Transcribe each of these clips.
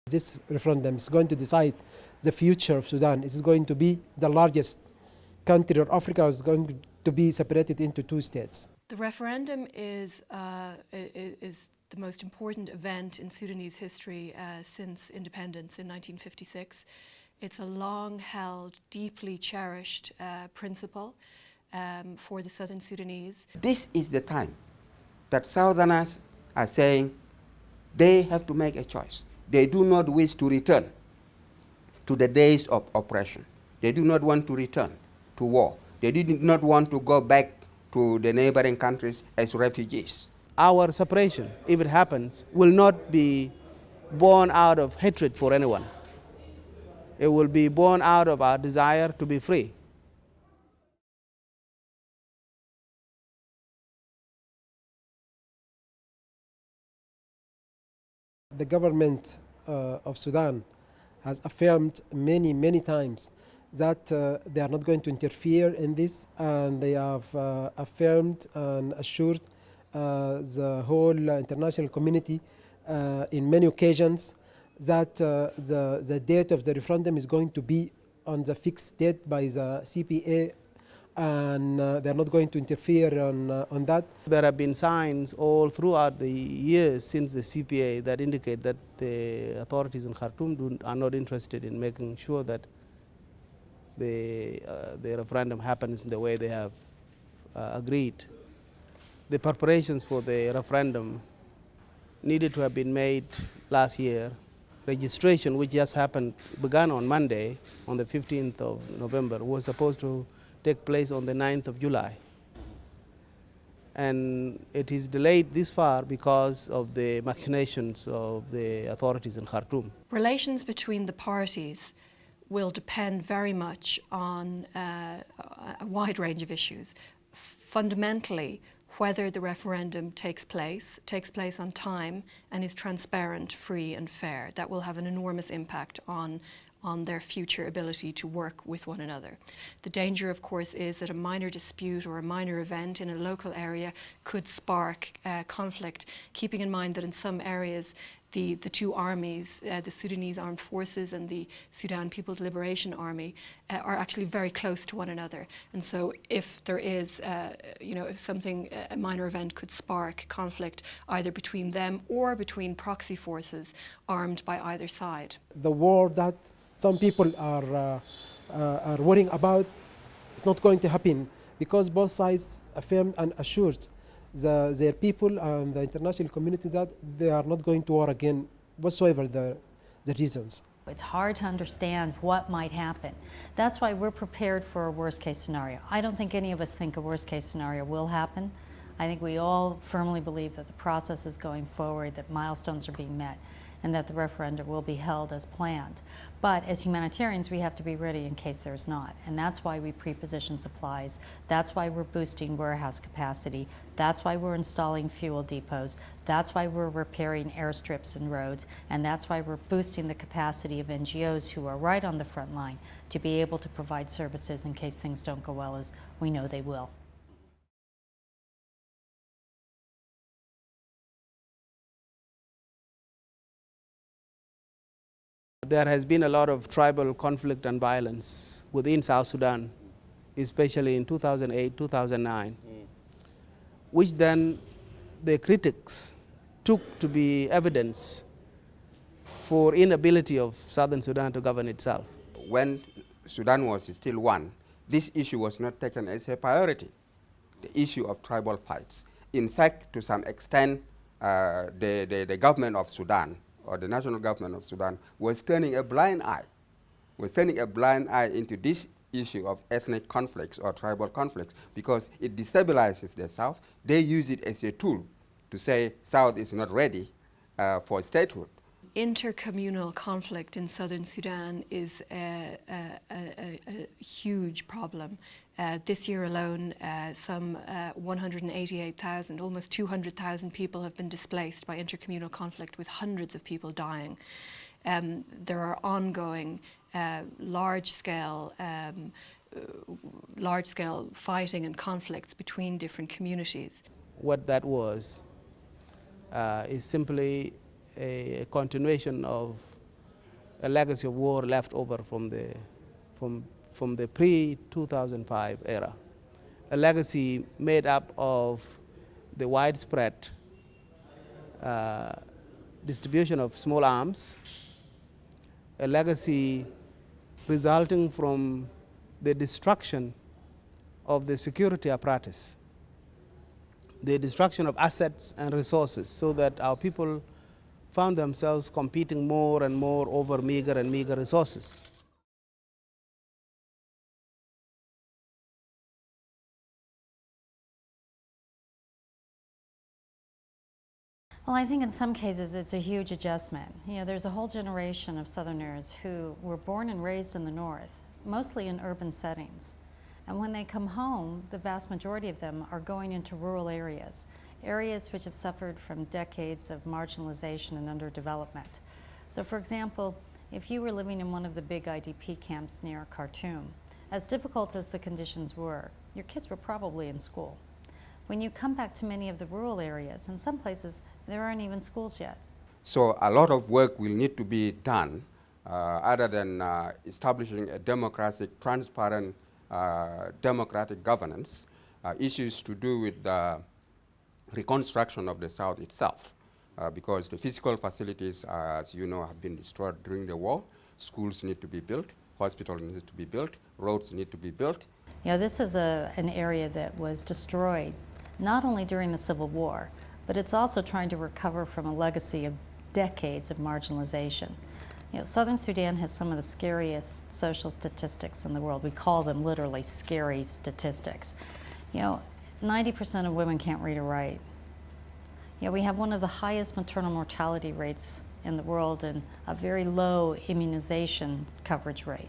This referendum is going to decide the future of Sudan. It is going to be the largest country of Africa. Is going to be separated into two states. The referendum is the most important event in Sudanese history since independence in 1956. It's a long-held, deeply cherished principle for the Southern Sudanese. This is the time that Southerners are saying they have to make a choice. They do not wish to return to the days of oppression. They do not want to return to war. They did not want to go back to the neighboring countries as refugees. Our separation, if it happens, will not be born out of hatred for anyone. It will be born out of our desire to be free. The government of Sudan has affirmed many times that they are not going to interfere in this, and they have affirmed and assured the whole international community in many occasions that the date of the referendum is going to be on the fixed date by the CPA, and they're not going to interfere on that. There have been signs all throughout the years since the CPA that indicate that the authorities in Khartoum are not interested in making sure that the referendum happens in the way they have agreed. The preparations for the referendum needed to have been made last year. Registration, which just began on Monday, on the 15th of November, was supposed to take place on the 9th of July. And it is delayed this far because of the machinations of the authorities in Khartoum. Relations between the parties will depend very much on a wide range of issues. Fundamentally, whether the referendum takes place on time and is transparent, free and fair. That will have an enormous impact on their future ability to work with one another. The danger, of course, is that a minor dispute or a minor event in a local area could spark conflict, keeping in mind that in some areas the two armies, the Sudanese Armed Forces and the Sudan People's Liberation Army, are actually very close to one another. And so if there is, if a minor event could spark conflict either between them or between proxy forces armed by either side. The war that some people are worrying about is not going to happen because both sides affirmed and assured their people and the international community that they are not going to war again, whatsoever the reasons. It's hard to understand what might happen. That's why we're prepared for a worst case scenario. I don't think any of us think a worst case scenario will happen. I think we all firmly believe that the process is going forward, that milestones are being met, and that the referendum will be held as planned. But as humanitarians, we have to be ready in case there's not. And that's why we pre-position supplies. That's why we're boosting warehouse capacity. That's why we're installing fuel depots. That's why we're repairing airstrips and roads. And that's why we're boosting the capacity of NGOs who are right on the front line to be able to provide services in case things don't go well as we know they will. There has been a lot of tribal conflict and violence within South Sudan, especially in 2008, 2009, which then the critics took to be evidence for inability of Southern Sudan to govern itself. When Sudan was still one, this issue was not taken as a priority, the issue of tribal fights. In fact, to some extent, the government of Sudan, or the national government of Sudan, was turning a blind eye into this issue of ethnic conflicts or tribal conflicts because it destabilizes the South. They use it as a tool to say South is not ready for statehood. Inter-communal conflict in Southern Sudan is a huge problem. This year alone, some 188,000, almost 200,000 people have been displaced by intercommunal conflict, with hundreds of people dying. There are ongoing large-scale fighting and conflicts between different communities. What that was is simply a continuation of a legacy of war left over from the pre-2005 era, a legacy made up of the widespread distribution of small arms, a legacy resulting from the destruction of the security apparatus, the destruction of assets and resources, so that our people found themselves competing more and more over meager and meager resources. Well, I think in some cases it's a huge adjustment. You know, there's a whole generation of Southerners who were born and raised in the North, mostly in urban settings. And when they come home, the vast majority of them are going into rural areas, areas which have suffered from decades of marginalization and underdevelopment. So for example, if you were living in one of the big IDP camps near Khartoum, as difficult as the conditions were, your kids were probably in school. When you come back to many of the rural areas, in some places, there aren't even schools yet. So a lot of work will need to be done other than establishing a democratic, transparent, democratic governance, issues to do with the reconstruction of the South itself, because the physical facilities, as you know, have been destroyed during the war. Schools need to be built, hospitals need to be built, roads need to be built. You know, this is an area that was destroyed not only during the Civil War, but it's also trying to recover from a legacy of decades of marginalization. You know, Southern Sudan has some of the scariest social statistics in the world. We call them literally scary statistics. You know, 90% of women can't read or write. You know, we have one of the highest maternal mortality rates in the world and a very low immunization coverage rate.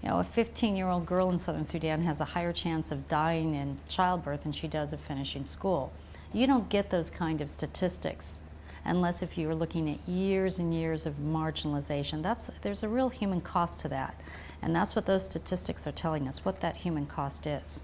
You know, a 15-year-old girl in Southern Sudan has a higher chance of dying in childbirth than she does of finishing school. You don't get those kind of statistics unless if you're looking at years and years of marginalization. There's a real human cost to that. And that's what those statistics are telling us, what that human cost is.